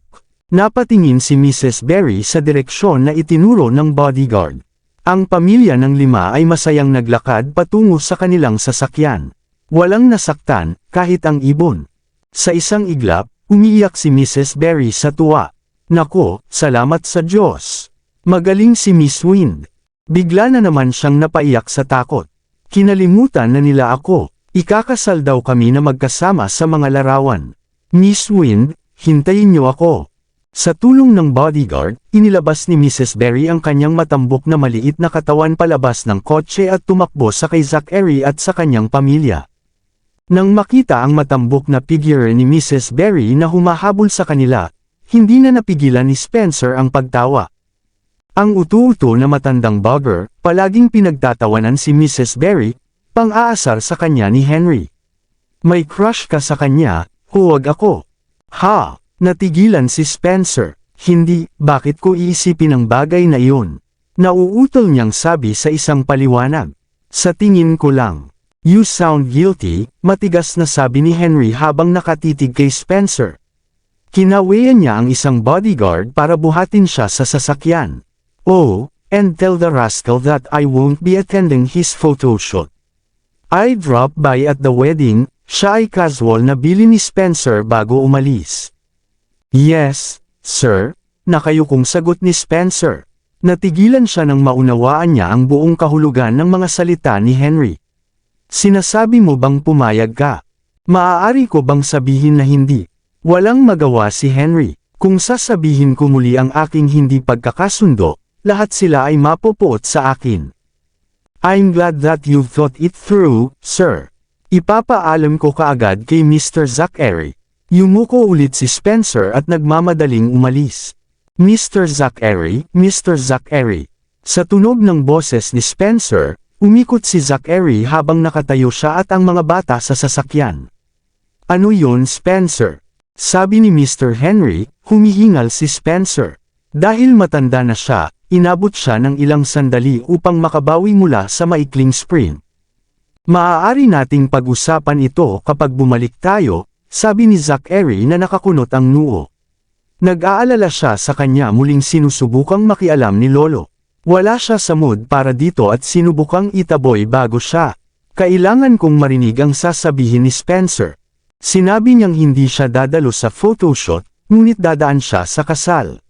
Napatingin si Mrs. Berry sa direksyon na itinuro ng bodyguard. Ang pamilya ng 5 ay masayang naglakad patungo sa kanilang sasakyan. Walang nasaktan, kahit ang ibon. Sa isang iglap, umiiyak si Mrs. Berry sa tuwa. Nako, salamat sa Diyos. Magaling si Miss Wind. Bigla na naman siyang napaiyak sa takot. Kinalimutan na nila ako. Ikakasal daw kami na magkasama sa mga larawan. Miss Wind, hintayin niyo ako. Sa tulong ng bodyguard, inilabas ni Mrs. Berry ang kanyang matambok na maliit na katawan palabas ng kotse at tumakbo sa kay Zachary at sa kanyang pamilya. Nang makita ang matambok na figure ni Mrs. Berry na humahabol sa kanila, hindi na napigilan ni Spencer ang pagtawa. Ang utu-uto na matandang bugger, palaging pinagtatawanan si Mrs. Berry, pang-aasar sa kanya ni Henry. May crush ka sa kanya, huwag ako. Ha, natigilan si Spencer. Hindi, bakit ko iisipin ang bagay na iyon? Nauutol niyang sabi sa isang paliwanag. Sa tingin ko lang. You sound guilty, matigas na sabi ni Henry habang nakatitig kay Spencer. Kinawayan niya ang isang bodyguard para buhatin siya sa sasakyan. Oh, and tell the rascal that I won't be attending his photoshoot. I dropped by at the wedding, siya ay casual na bili ni Spencer bago umalis. Yes, sir, nakayukong sagot ni Spencer. Natigilan siya nang maunawaan niya ang buong kahulugan ng mga salita ni Henry. Sinasabi mo bang pumayag ka? Maaari ko bang sabihin na hindi? Walang magawa si Henry. Kung sasabihin ko muli ang aking hindi pagkakasundo, lahat sila ay mapupuot sa akin. I'm glad that you've thought it through, sir. Ipapaalam ko kaagad kay Mr. Zachary. Yumuko ulit si Spencer at nagmamadaling umalis. Mr. Zachary, Mr. Zachary. Sa tunog ng boses ni Spencer, umikot si Zachary habang nakatayo siya at ang mga bata sa sasakyan. Ano yon, Spencer? Sabi ni Mr. Henry, humihingal si Spencer. Dahil matanda na siya, inabot siya ng ilang sandali upang makabawi mula sa maikling sprint. Maaari nating pag-usapan ito kapag bumalik tayo, sabi ni Zachary na nakakunot ang noo. Nag-aalala siya sa kanya muling sinusubukang makialam ni Lolo. Wala siya sa mood para dito at sinubukang itaboy bago siya. Kailangan kong marinig ang sasabihin ni Spencer. Sinabi niyang hindi siya dadalo sa photoshoot, ngunit dadaan siya sa kasal.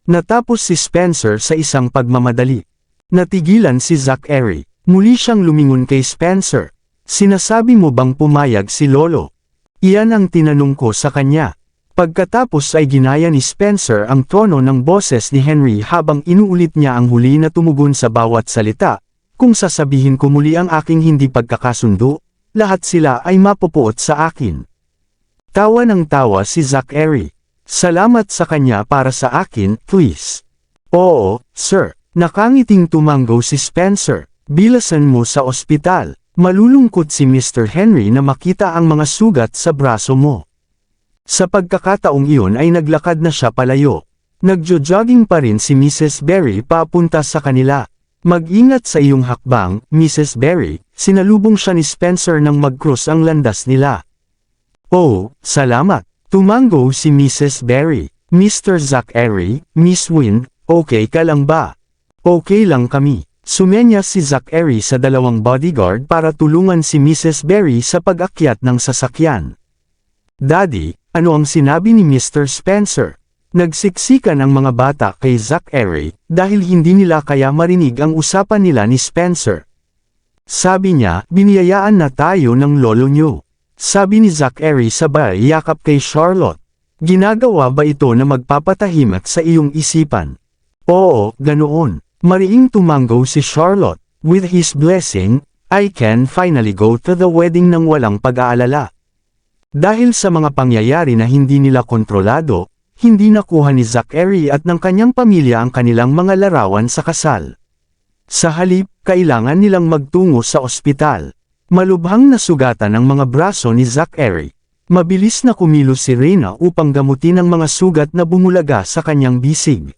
Natapos si Spencer sa isang pagmamadali. Natigilan si Zachary. Muli siyang lumingon kay Spencer. Sinasabi mo bang pumayag si Lolo? Iyan ang tinanong ko sa kanya. Pagkatapos ay ginaya ni Spencer ang tono ng boses ni Henry habang inuulit niya ang huli na tumugon sa bawat salita. Kung sasabihin ko muli ang aking hindi pagkakasundo, lahat sila ay mapupuot sa akin. Tawa ng tawa si Zachary. Salamat sa kanya para sa akin, please. Oo, sir. Nakangiting tumango si Spencer. Bilasan mo sa ospital. Malulungkot si Mr. Henry na makita ang mga sugat sa braso mo. Sa pagkakataong iyon ay naglakad na siya palayo. Nagjo-jogging pa rin si Mrs. Berry papunta sa kanila. Mag-ingat sa iyong hakbang, Mrs. Berry, sinalubong siya ni Spencer nang mag-cross ang landas nila. Oh, salamat. Tumango si Mrs. Berry. Mr. Zachary, Miss Wynne, okay ka lang ba? Okay lang kami. Sumenya si Zachary sa dalawang bodyguard para tulungan si Mrs. Berry sa pag-akyat ng sasakyan. Daddy, ano ang sinabi ni Mr. Spencer? Nagsiksikan ang mga bata kay Zachary dahil hindi nila kaya marinig ang usapan nila ni Spencer. Sabi niya, biniyayaan na tayo ng lolo niyo. Sabi ni Zachary sabay yakap kay Charlotte. Ginagawa ba ito na magpapatahimik sa iyong isipan? Oo, ganoon. Mariing tumango si Charlotte. With his blessing, I can finally go to the wedding nang walang pag-aalala. Dahil sa mga pangyayari na hindi nila kontrolado, hindi nakuha ni Zachary at ng kanyang pamilya ang kanilang mga larawan sa kasal. Sa halip, kailangan nilang magtungo sa ospital. Malubhang nasugatan ang mga braso ni Zachary. Mabilis na kumilos si Reyna upang gamutin ang mga sugat na bumulaga sa kanyang bisig.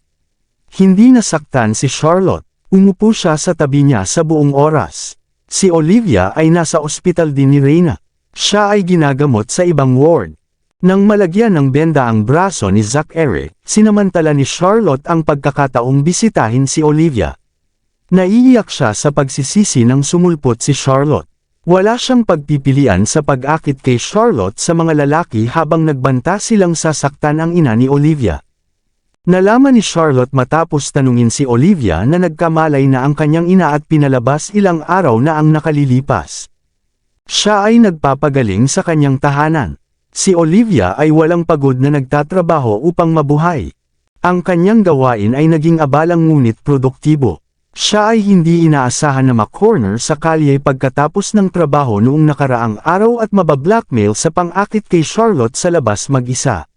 Hindi nasaktan si Charlotte. Umupo siya sa tabi niya sa buong oras. Si Olivia ay nasa ospital din ni Reyna. Siya ay ginagamot sa ibang ward. Nang malagyan ng benda ang braso ni Zachary, sinamantala ni Charlotte ang pagkakataong bisitahin si Olivia. Naiiyak siya sa pagsisisi nang sumulpot si Charlotte. Wala siyang pagpipilian sa pag-akit kay Charlotte sa mga lalaki habang nagbanta silang sasaktan ang ina ni Olivia. Nalaman ni Charlotte matapos tanungin si Olivia na nagkamalay na ang kanyang ina at pinalabas ilang araw na ang nakalilipas. Siya ay nagpapagaling sa kanyang tahanan. Si Olivia ay walang pagod na nagtatrabaho upang mabuhay. Ang kanyang gawain ay naging abalang ngunit produktibo. Siya ay hindi inaasahan na makorner sa kalye pagkatapos ng trabaho noong nakaraang araw at mabablackmail sa pang-akit kay Charlotte sa labas mag-isa.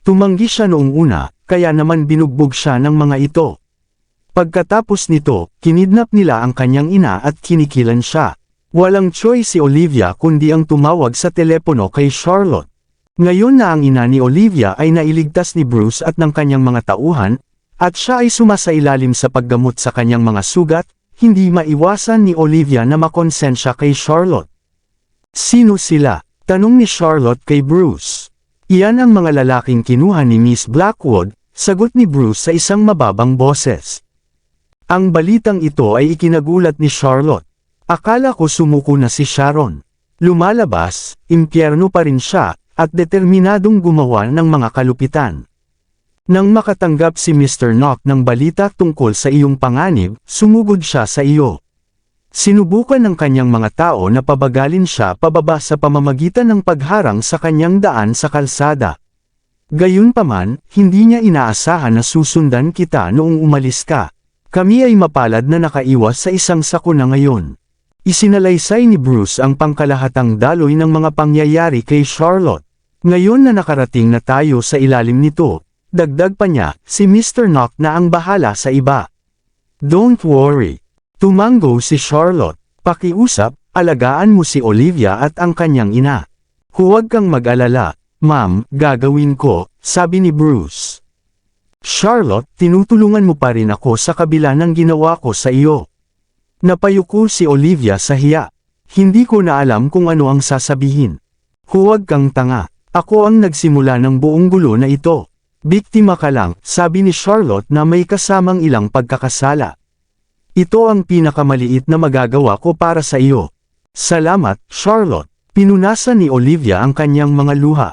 Tumanggi siya noong una, kaya naman binugbog siya ng mga ito. Pagkatapos nito, kinidnap nila ang kanyang ina at kinikilan siya. Walang choice si Olivia kundi ang tumawag sa telepono kay Charlotte. Ngayon na ang ina ni Olivia ay nailigtas ni Bruce at ng kanyang mga tauhan, at siya ay sumasailalim sa paggamot sa kanyang mga sugat, hindi maiwasan ni Olivia na makonsensya kay Charlotte. Sino sila? Tanong ni Charlotte kay Bruce. Iyan ang mga lalaking kinuha ni Miss Blackwood, sagot ni Bruce sa isang mababang boses. Ang balitang ito ay ikinagulat ni Charlotte. Akala ko sumuko na si Sharon. Lumalabas, impyerno pa rin siya, at determinadong gumawa ng mga kalupitan. Nang makatanggap si Mr. Knock ng balita tungkol sa iyong panganib, sumugod siya sa iyo. Sinubukan ng kanyang mga tao na pabagalin siya pababa sa pamamagitan ng pagharang sa kanyang daan sa kalsada. Gayunpaman, hindi niya inaasahan na susundan kita noong umalis ka. Kami ay mapalad na nakaiwas sa isang sakuna ngayon. Isinalaysay ni Bruce ang pangkalahatang daloy ng mga pangyayari kay Charlotte. Ngayon na nakarating na tayo sa ilalim nito, dagdag pa niya, si Mr. Knock na ang bahala sa iba. Don't worry. Tumango si Charlotte. Pakiusap, alagaan mo si Olivia at ang kanyang ina. Huwag kang mag-alala, ma'am, gagawin ko, sabi ni Bruce. Charlotte, tinutulungan mo pa rin ako sa kabila ng ginawa ko sa iyo. Napayuko si Olivia sa hiya. Hindi ko na alam kung ano ang sasabihin. Huwag kang tanga. Ako ang nagsimula ng buong gulo na ito. Biktima ka lang, sabi ni Charlotte na may kasamang ilang pagkakasala. Ito ang pinakamaliit na magagawa ko para sa iyo. Salamat, Charlotte. Pinunasan ni Olivia ang kanyang mga luha.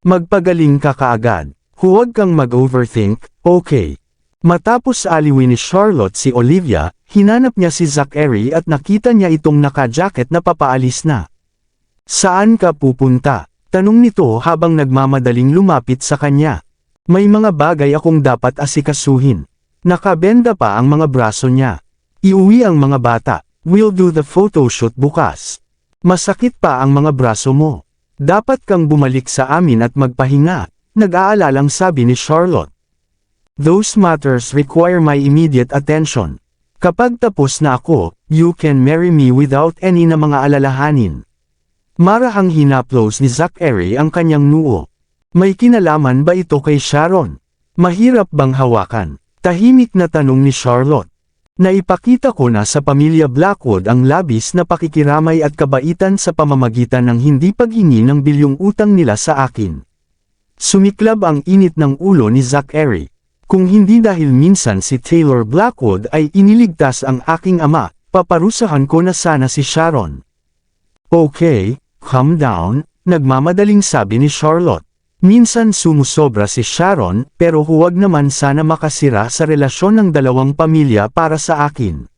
Magpagaling ka kaagad. Huwag kang mag-overthink, okay. Matapos aliwin ni Charlotte si Olivia, hinanap niya si Zachary at nakita niya itong naka-jacket na papaalis na. Saan ka pupunta? Tanong nito habang nagmamadaling lumapit sa kanya. May mga bagay akong dapat asikasuhin. Nakabenda pa ang mga braso niya. Iuwi ang mga bata. We'll do the photoshoot bukas. Masakit pa ang mga braso mo. Dapat kang bumalik sa amin at magpahinga. Nag-aalalang sabi ni Charlotte. Those matters require my immediate attention. Kapag tapos na ako, you can marry me without any na mga alalahanin. Marahang hinaplos ni Zachary ang kanyang noo. May kinalaman ba ito kay Sharon? Mahirap bang hawakan? Tahimik na tanong ni Charlotte. Naipakita ko na sa pamilya Blackwood ang labis na pakikiramay at kabaitan sa pamamagitan ng hindi paghingi ng bilyong utang nila sa akin. Sumiklab ang init ng ulo ni Zachary. Kung hindi dahil minsan si Taylor Blackwood ay iniligtas ang aking ama, paparusahan ko na sana si Sharon. Okay, calm down, nagmamadaling sabi ni Charlotte. Minsan sumusobra si Sharon, pero huwag naman sana makasira sa relasyon ng dalawang pamilya para sa akin.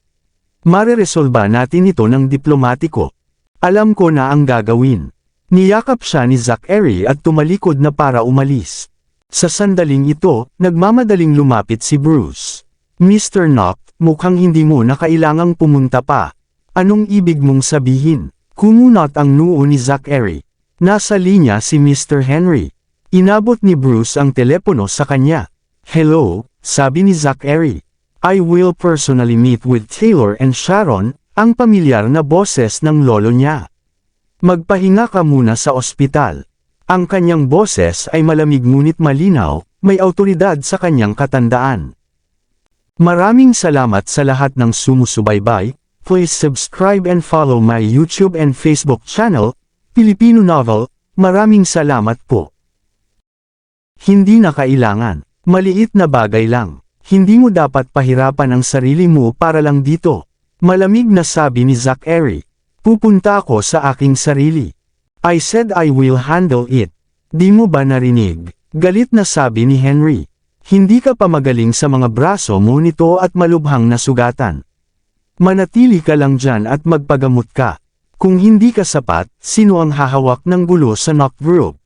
Mareresolba natin ito ng diplomatiko. Alam ko na ang gagawin. Niyakap siya ni Zachary at tumalikod na para umalis. Sa sandaling ito, nagmamadaling lumapit si Bruce. Mr. Knock, mukhang hindi mo na kailangang pumunta pa. Anong ibig mong sabihin? Kumunot ang noo ni Zachary. Nasa linya si Mr. Henry. Inabot ni Bruce ang telepono sa kanya. Hello, sabi ni Zachary. I will personally meet with Taylor and Sharon, ang pamilyar na boses ng lolo niya. Magpahinga ka muna sa ospital. Ang kanyang boses ay malamig ngunit malinaw, may awtoridad sa kanyang katandaan. Maraming salamat sa lahat ng sumusubaybay. Please subscribe and follow my YouTube and Facebook channel, Filipino Novel. Maraming salamat po. Hindi na kailangan. Maliit na bagay lang. Hindi mo dapat pahirapan ang sarili mo para lang dito. Malamig na sabi ni Zachary. Pupunta ako sa aking sarili. I said I will handle it. Di mo ba narinig? Galit na sabi ni Henry. Hindi ka pa magaling sa mga braso mo nito at malubhang nasugatan. Manatili ka lang dyan at magpagamot ka. Kung hindi ka sapat, sino ang hahawak ng gulo sa Knock Group?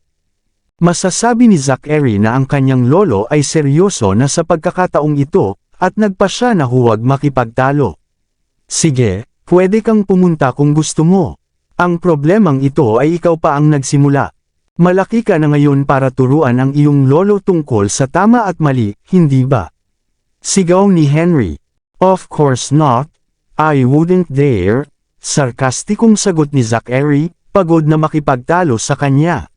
Masasabi ni Zachary na ang kanyang lolo ay seryoso na sa pagkakataong ito, at nagpa siya na huwag makipagtalo. Sige, pwede kang pumunta kung gusto mo. Ang problemang ito ay ikaw pa ang nagsimula. Malaki ka na ngayon para turuan ang iyong lolo tungkol sa tama at mali, hindi ba? Sigaw ni Henry. Of course not. I wouldn't dare. Sarkastikong sagot ni Zachary, pagod na makipagtalo sa kanya.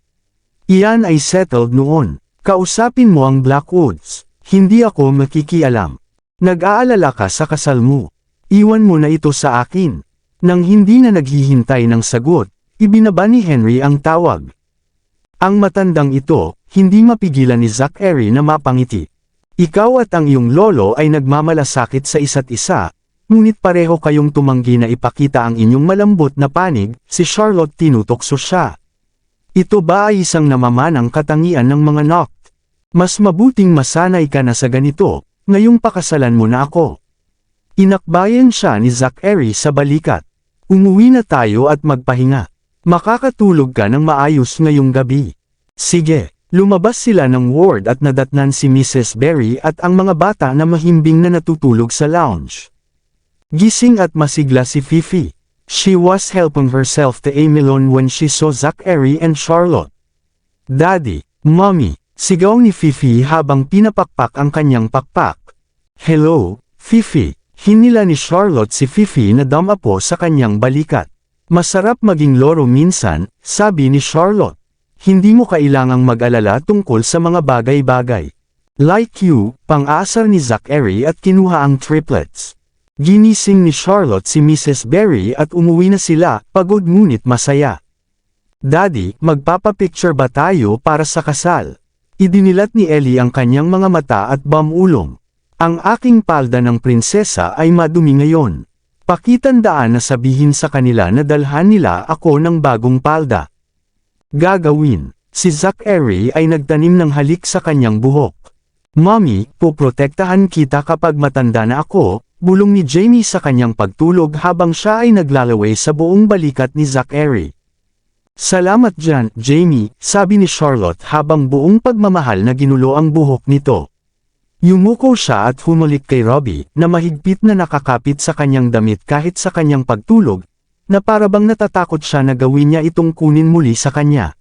Iyan ay settled noon. Kausapin mo ang Blackwoods. Hindi ako makikialam. Nag-aalala ka sa kasal mo. Iwan mo na ito sa akin. Nang hindi na naghihintay ng sagot, ibinaba ni Henry ang tawag. Ang matandang ito, hindi mapigilan ni Zachary na mapangiti. Ikaw at ang iyong lolo ay nagmamalasakit sa isa't isa, ngunit pareho kayong tumanggi na ipakita ang inyong malambot na panig, si Charlotte tinutokso siya. Ito ba ay isang namamanang katangian ng mga Noct? Mas mabuting masanay ka na sa ganito, ngayong pakasalan mo na ako. Inakbayan siya ni Zachary sa balikat. Umuwi na tayo at magpahinga. Makakatulog ka ng maayos ngayong gabi. Sige, lumabas sila ng ward at nadatnan si Mrs. Berry at ang mga bata na mahimbing na natutulog sa lounge. Gising at masigla si Fifi. She was helping herself to a melon when she saw Zachary and Charlotte. Daddy, Mommy, sigaw ni Fifi habang pinapakpak ang kanyang pakpak. Hello, Fifi. Hinila ni Charlotte si Fifi na damapo sa kanyang balikat. Masarap maging loro minsan, sabi ni Charlotte. Hindi mo kailangang mag-alala tungkol sa mga bagay-bagay. Like you, pang-aasar ni Zachary at kinuha ang triplets. Ginising ni Charlotte si Mrs. Berry at umuwi na sila, pagod ngunit masaya. Daddy, magpapapicture ba tayo para sa kasal? Idinilat ni Ellie ang kanyang mga mata at bamulong. Ang aking palda ng prinsesa ay madumi ngayon. Pakitandaan na sabihin sa kanila na dalhan nila ako ng bagong palda. Gagawin. Si Zachary ay nagtanim ng halik sa kanyang buhok. Mommy, poprotektahan kita kapag matanda na ako, bulong ni Jamie sa kanyang pagtulog habang siya ay naglalaway sa buong balikat ni Zachary. Salamat dyan, Jamie, sabi ni Charlotte habang buong pagmamahal na ginulo ang buhok nito. Yumuko siya at humulik kay Robbie, na mahigpit na nakakapit sa kanyang damit kahit sa kanyang pagtulog, na parabang natatakot siya na gawin niya itong kunin muli sa kanya.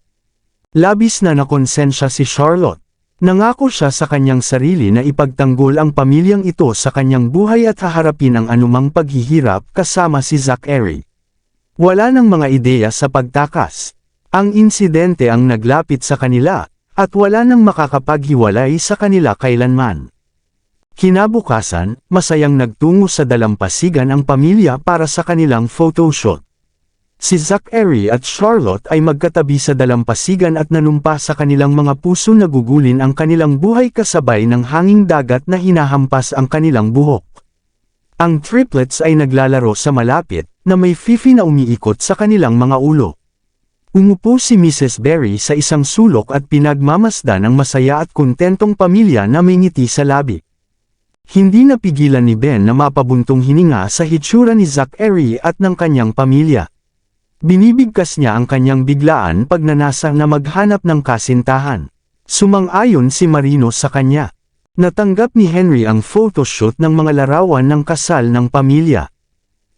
Labis na nakonsensya si Charlotte. Nangako siya sa kanyang sarili na ipagtanggol ang pamilyang ito sa kanyang buhay at haharapin ang anumang paghihirap kasama si Zachary. Wala nang mga ideya sa pagtakas. Ang insidente ang naglapit sa kanila, at wala nang makakapaghiwalay sa kanila kailanman. Kinabukasan, masayang nagtungo sa dalampasigan ang pamilya para sa kanilang photoshoot. Si Zachary at Charlotte ay magkatabi sa dalampasigan at nanumpa sa kanilang mga puso na gugulin ang kanilang buhay kasabay ng hanging dagat na hinahampas ang kanilang buhok. Ang triplets ay naglalaro sa malapit, na may Fifi na umiikot sa kanilang mga ulo. Umupo si Mrs. Berry sa isang sulok at pinagmamasdan ang masaya at kontentong pamilya na may ngiti sa labi. Hindi napigilan ni Ben na mapabuntong hininga sa hitsura ni Zachary at ng kanyang pamilya. Binibigkas niya ang kanyang biglaan pag nanasa na maghanap ng kasintahan. Sumang-ayon si Marino sa kanya. Natanggap ni Henry ang photoshoot ng mga larawan ng kasal ng pamilya.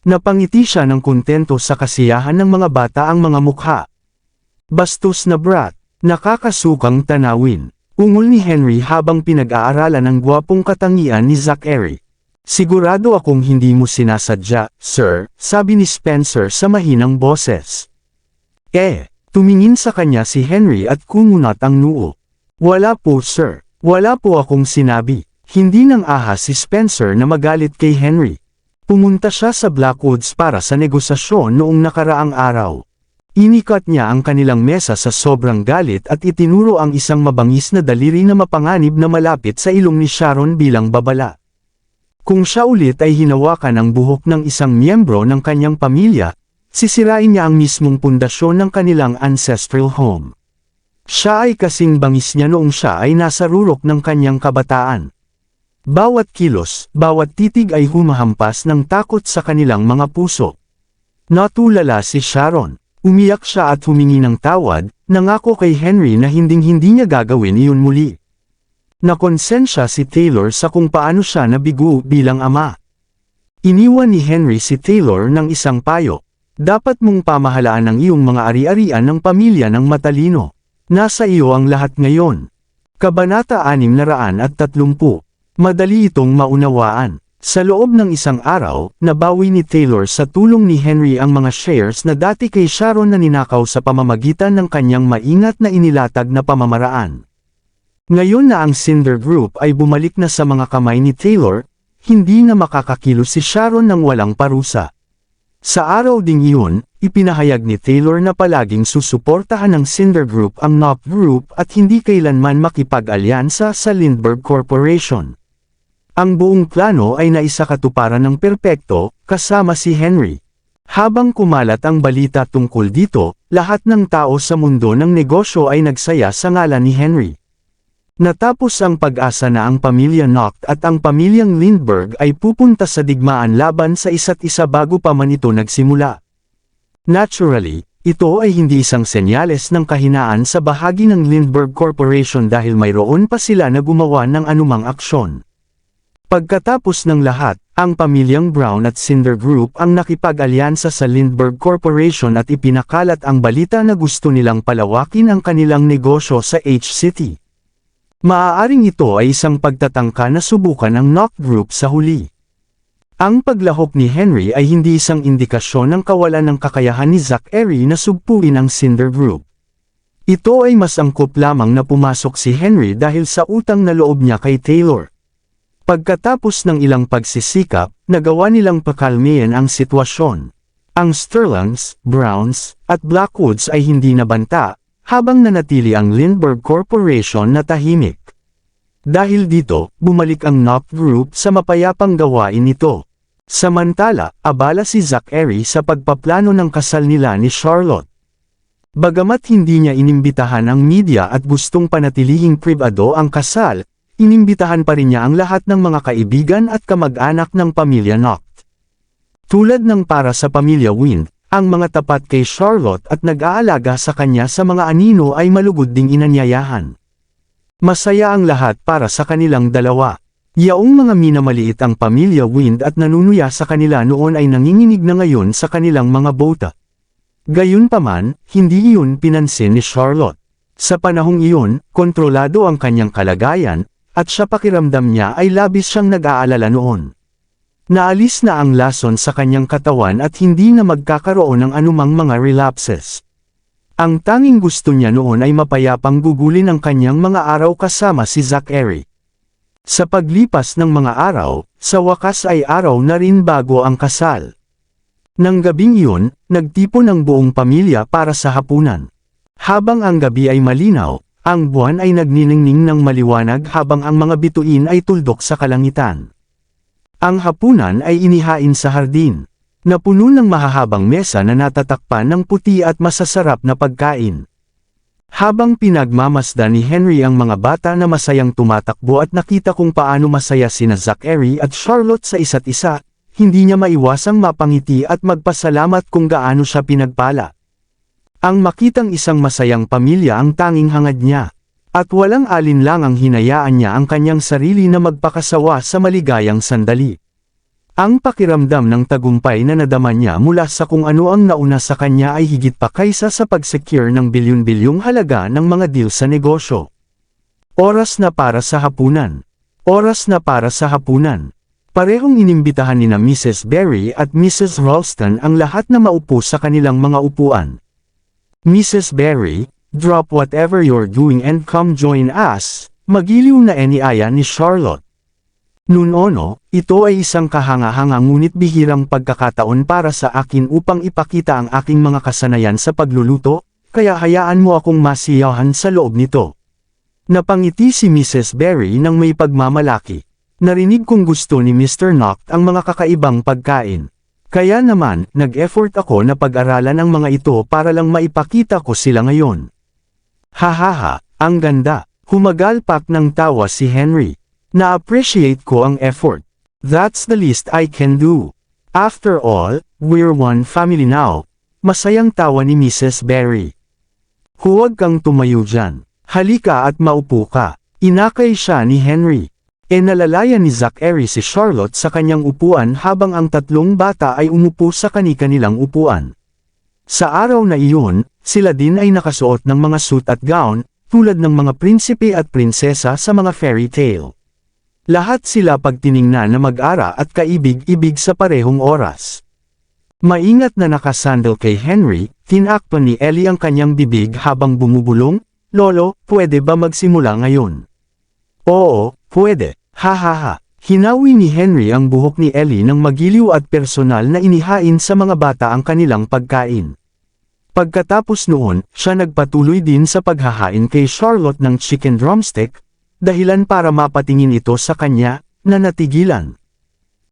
Napangiti siya ng kontento sa kasiyahan ng mga bata ang mga mukha. Bastos na brat, nakakasukang tanawin. Ungol ni Henry habang pinag-aaralan ang gwapong katangian ni Zachary. Sigurado akong hindi mo sinasadya, sir, sabi ni Spencer sa mahinang boses. Tumingin sa kanya si Henry at kumunat ang noo. Wala po sir, wala po akong sinabi. Hindi nang ahas si Spencer na magalit kay Henry. Pumunta siya sa Blackwoods para sa negosasyon noong nakaraang araw. Inikat niya ang kanilang mesa sa sobrang galit at itinuro ang isang mabangis na daliri na mapanganib na malapit sa ilong ni Sharon bilang babala. Kung siya ulit ay hinawakan ang buhok ng isang miyembro ng kanyang pamilya, sisirain niya ang mismong pundasyon ng kanilang ancestral home. Siya ay kasing bangis niya noong siya ay nasa rurok ng kanyang kabataan. Bawat kilos, bawat titig ay humahampas ng takot sa kanilang mga puso. Natulala si Sharon. Umiyak siya at humingi ng tawad, nangako kay Henry na hinding-hindi niya gagawin iyon muli. Nakonsensya si Taylor sa kung paano siya nabigo bilang ama. Iniwan ni Henry si Taylor ng isang payo. Dapat mong pamahalaan ang iyong mga ari-arian ng pamilya ng matalino. Nasa iyo ang lahat ngayon. Kabanata 630. Madali itong maunawaan. Sa loob ng isang araw, nabawi ni Taylor sa tulong ni Henry ang mga shares na dati kay Sharon na ninakaw sa pamamagitan ng kanyang maingat na inilatag na pamamaraan. Ngayon na ang Cinder Group ay bumalik na sa mga kamay ni Taylor, hindi na makakakilos si Sharon ng walang parusa. Sa araw ding iyon, ipinahayag ni Taylor na palaging susuportahan ng Cinder Group ang Knopp Group at hindi kailanman makipag-alyansa sa Lindbergh Corporation. Ang buong plano ay naisakatuparan ng perpekto, kasama si Henry. Habang kumalat ang balita tungkol dito, lahat ng tao sa mundo ng negosyo ay nagsaya sa ngalan ni Henry. Natapos ang pag-asa na ang pamilya Knopp at ang pamilyang Lindbergh ay pupunta sa digmaan laban sa isa't isa bago pa man ito nagsimula. Naturally, ito ay hindi isang senyales ng kahinaan sa bahagi ng Lindbergh Corporation dahil mayroon pa sila na gumawa ng anumang aksyon. Pagkatapos ng lahat, ang pamilyang Brown at Cinder Group ang nakipag-alyansa sa Lindbergh Corporation at ipinakalat ang balita na gusto nilang palawakin ang kanilang negosyo sa H-City. Maaaring ito ay isang pagtatangka na subukan ng Knopp Group sa huli. Ang paglahok ni Henry ay hindi isang indikasyon ng kawalan ng kakayahan ni Zachary na sugpuin ang Cinder Group. Ito ay mas angkop lamang na pumasok si Henry dahil sa utang na loob niya kay Taylor. Pagkatapos ng ilang pagsisikap, nagawa nilang pakalmayan ang sitwasyon. Ang Sterlings, Browns, at Blackwoods ay hindi nabanta, habang nanatili ang Lindbergh Corporation na tahimik. Dahil dito, bumalik ang Knopp Group sa mapayapang gawain nito. Samantala, abala si Zachary sa pagpaplano ng kasal nila ni Charlotte. Bagamat hindi niya inimbitahan ang media at gustong panatilihing pribado ang kasal, inimbitahan pa rin niya ang lahat ng mga kaibigan at kamag-anak ng pamilya Knopp. Tulad ng para sa pamilya Wind, ang mga tapat kay Charlotte at nag-aalaga sa kanya sa mga anino ay malugod ding inanyayahan. Masaya ang lahat para sa kanilang dalawa. Yaong mga minamaliit ang pamilya Wind at nanunuya sa kanila noon ay nanginginig na ngayon sa kanilang mga bota. Gayunpaman, hindi iyon pinansin ni Charlotte. Sa panahong iyon, kontrolado ang kanyang kalagayan, at siya pakiramdam niya ay labis siyang nag-aalala noon. Naalis na ang lason sa kanyang katawan at hindi na magkakaroon ng anumang mga relapses. Ang tanging gusto niya noon ay mapayapang gugulin ang kanyang mga araw kasama si Zachary. Sa paglipas ng mga araw, sa wakas ay araw na rin bago ang kasal. Nang gabing iyon, nagtipon ang buong pamilya para sa hapunan. Habang ang gabi ay malinaw, ang buwan ay nagniningning ng maliwanag habang ang mga bituin ay tuldok sa kalangitan. Ang hapunan ay inihain sa hardin, na puno ng mahahabang mesa na natatakpan ng puti at masasarap na pagkain. Habang pinagmamasdan ni Henry ang mga bata na masayang tumatakbo at nakita kung paano masaya sina Zachary at Charlotte sa isa't isa, hindi niya maiwasang mapangiti at magpasalamat kung gaano siya pinagpala. Ang makitang isang masayang pamilya ang tanging hangad niya. At walang alinlang ang hinayaan niya ang kanyang sarili na magpakasawa sa maligayang sandali. Ang pakiramdam ng tagumpay na nadama niya mula sa kung ano ang nauna sa kanya ay higit pa kaysa sa pag-secure ng bilyon-bilyong halaga ng mga deal sa negosyo. Oras na para sa hapunan. Oras na para sa hapunan. Parehong inimbitahan nina Mrs. Berry at Mrs. Ralston ang lahat na maupo sa kanilang mga upuan. Mrs. Berry, "Drop whatever you're doing and come join us," magiliw na iniaya ni Charlotte. Nunono, ito ay isang kahanga-hanga ngunit bihirang pagkakataon para sa akin upang ipakita ang aking mga kasanayan sa pagluluto, kaya hayaan mo akong masiyahan sa loob nito. Napangiti si Mrs. Berry nang may pagmamalaki. Narinig kong gusto ni Mr. Knopp ang mga kakaibang pagkain. Kaya naman, nag-effort ako na pag-aralan ang mga ito para lang maipakita ko sila ngayon. Hahaha, ang ganda. Humagalpak ng tawa si Henry. Na-appreciate ko ang effort. That's the least I can do. After all, we're one family now. Masayang tawa ni Mrs. Berry. Huwag kang tumayo dyan. Halika at maupo ka. Inakay siya ni Henry. Nalalayan ni Zachary si Charlotte sa kanyang upuan habang ang tatlong bata ay umupo sa kani-kanilang upuan. Sa araw na iyon, sila din ay nakasuot ng mga suit at gown, tulad ng mga prinsipe at prinsesa sa mga fairy tale. Lahat sila pagtiningnan na mag-ara at kaibig-ibig sa parehong oras. Maingat na nakasandal kay Henry, tinakpan ni Ellie ang kanyang bibig habang bumubulong, "Lolo, pwede ba magsimula ngayon?" "Oo, pwede, ha ha ha." Hinawi ni Henry ang buhok ni Ellie ng magiliw at personal na inihain sa mga bata ang kanilang pagkain. Pagkatapos noon, siya nagpatuloy din sa paghahain kay Charlotte ng chicken drumstick, dahilan para mapatingin ito sa kanya, na natigilan.